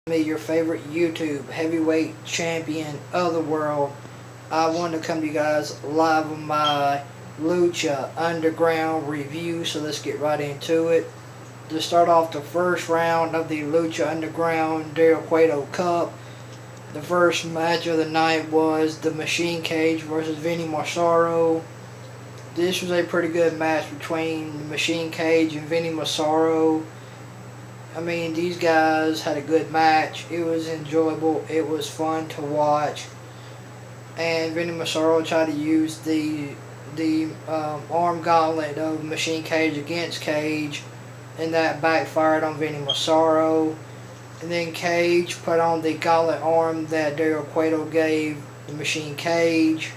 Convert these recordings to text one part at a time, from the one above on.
me, your favorite YouTube heavyweight champion of the world. I want to come to you guys live on my Lucha Underground review, so let's get right into it. To start off the first round of the Lucha Underground Del Cueto Cup, the first match of the night was the Machine Cage versus Vinny Massaro. This was a pretty good match between Machine Cage and Vinny Massaro. I mean, these guys had a good match. It was enjoyable. It was fun to watch. And Vinny Massaro tried to use the arm gauntlet of Machine Cage against Cage, and that backfired on Vinny Massaro. And then Cage put on the gauntlet arm that Del Cueto gave the Machine Cage.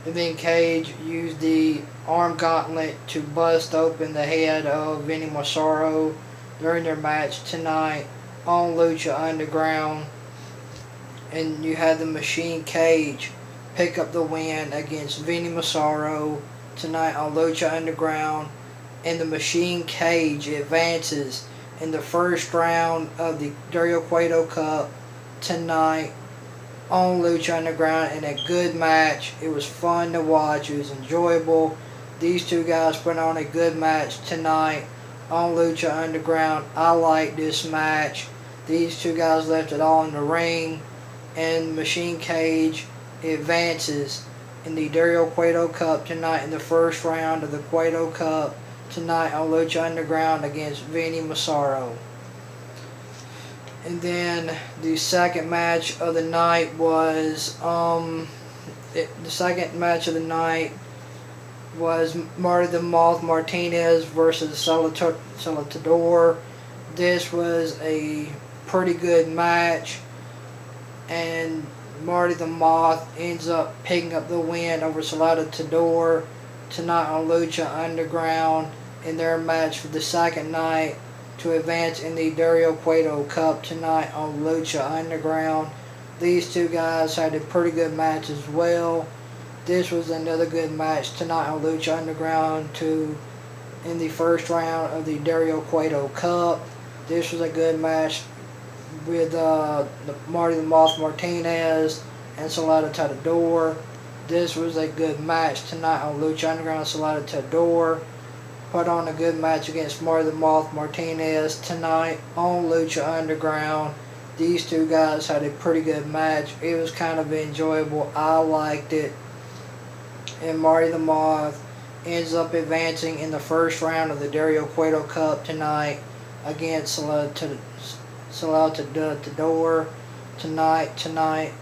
And then Cage used the arm gauntlet to bust open the head of Vinny Massaro during their match tonight on Lucha Underground. And you had the Machine Cage pick up the win against Vinny Massaro tonight on Lucha Underground. And the Machine Cage advances in the first round of the Del Cueto Cup tonight on Lucha Underground in a good match. It was fun to watch. It was enjoyable. These two guys put on a good match tonight on Lucha Underground. I like this match. These two guys left it all in the ring, and Machine Cage advances in the Del Cueto Cup tonight in the first round of the Cueto Cup tonight on Lucha Underground against Vinny Massaro. And then the second match of the night was Marty the Moth Martinez versus Salvatador. This was a pretty good match, and Marty the Moth ends up picking up the win over Salvatador tonight on Lucha Underground in their match for the second night to advance in the Del Cueto Cup tonight on Lucha Underground. These two guys had a pretty good match as well. This was another good match tonight on Lucha Underground in the first round of the Del Cueto Cup. This was a good match with Marty the Moth Martinez and Salvatador. This was a good match tonight on Lucha Underground. Salvatador put on a good match against Marty the Moth Martinez tonight on Lucha Underground. These two guys had a pretty good match. It was kind of enjoyable. I liked it. And Marty the Moth ends up advancing in the first round of the Del Cueto Cup tonight against Salvatador tonight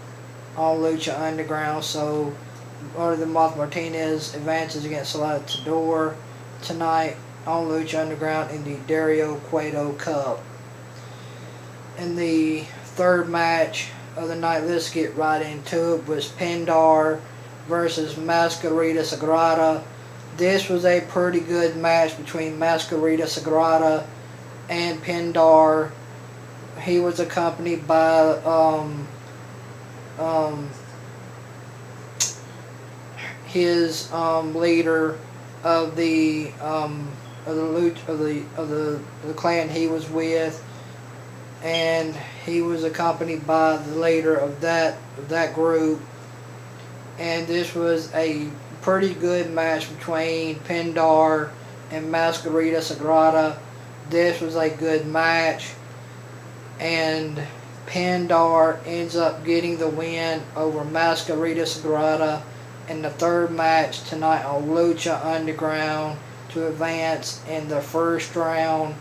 on Lucha Underground. So Marty the Moth Martinez advances against Salvatador tonight on Lucha Underground in the Del Cueto Cup. And the third match of the night, let's get right into it, was Pendar versus Mascarita Sagrada. This was a pretty good match between Mascarita Sagrada and Pendar. He was accompanied by his leader of the clan he was with, and he was accompanied by the leader of that group. And this was a pretty good match between Pendar and Mascarita Sagrada. This was a good match, and Pendar ends up getting the win over Mascarita Sagrada in the third match tonight on Lucha Underground to advance in the first round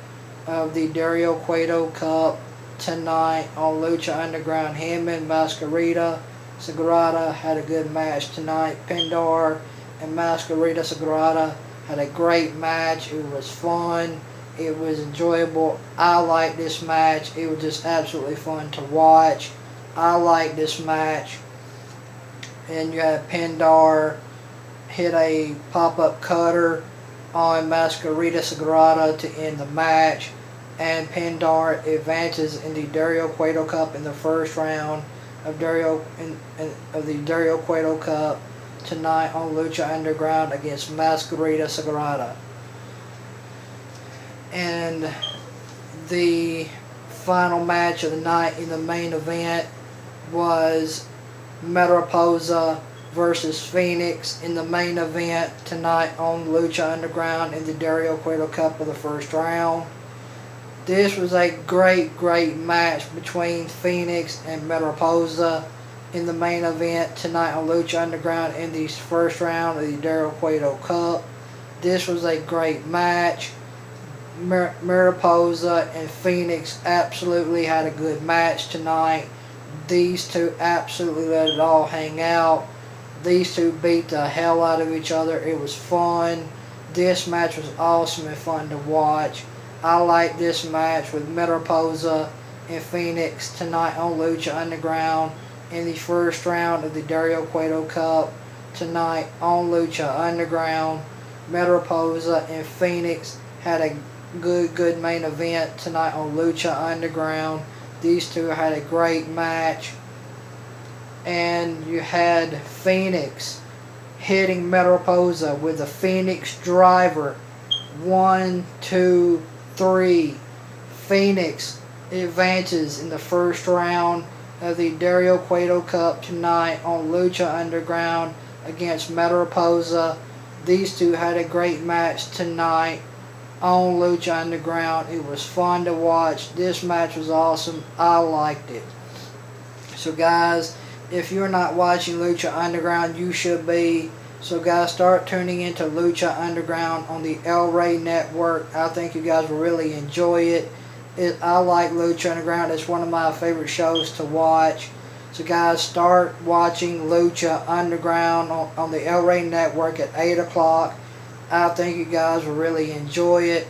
of the Del Cueto Cup tonight on Lucha Underground. Him and Mascarita Sagrada had a good match tonight. Pendar and Mascarita Sagrada had a great match. It was fun. It was enjoyable. I liked this match. It was just absolutely fun to watch. I liked this match. And you had Pendar hit a pop-up cutter on Mascarita Sagrada to end the match. And Pendar advances in the Del Cueto Cup in the first round of the Del Cueto Cup tonight on Lucha Underground against Mascarita Sagrada. And the final match of the night in the main event was Mariposa versus Phoenix in the main event tonight on Lucha Underground in the Dario Cueto Cup of the first round. This was a great match between Phoenix and Mariposa in the main event tonight on Lucha Underground in the first round of the Dario Cueto Cup. This was a great match. Mariposa and Phoenix absolutely had a good match tonight. These two absolutely let it all hang out. These two beat the hell out of each other. It was fun. This match was awesome and fun to watch. I like this match with Mariposa and Phoenix tonight on Lucha Underground in the first round of the Dario Cueto Cup tonight on Lucha Underground. Mariposa and Phoenix had a good main event tonight on Lucha Underground. These two had a great match. And you had Phoenix hitting Mariposa with a Phoenix driver. 1, 2, 3. Phoenix advances in the first round of the Dario Cueto Cup tonight on Lucha Underground against Mariposa. These two had a great match tonight on Lucha Underground. It was fun to watch. This match was awesome. I liked it. So guys, if you're not watching Lucha Underground, you should be. So guys, start tuning into Lucha Underground on the El Rey Network. I think you guys will really enjoy it. I like Lucha Underground. It's one of my favorite shows to watch. So guys, start watching Lucha Underground on the El Rey Network at 8 o'clock. I think you guys will really enjoy it.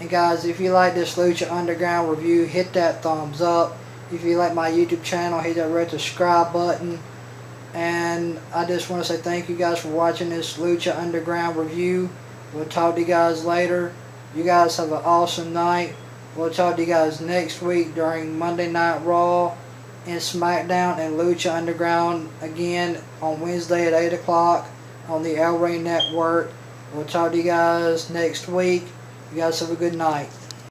And guys, if you like this Lucha Underground review, hit that thumbs up. If you like my YouTube channel, hit that red subscribe button. And I just want to say thank you guys for watching this Lucha Underground review. We'll talk to you guys later. You guys have an awesome night. We'll talk to you guys next week during Monday Night Raw and SmackDown and Lucha Underground again on Wednesday at 8 o'clock on the El Rey Network. We'll talk to you guys next week. You guys have a good night.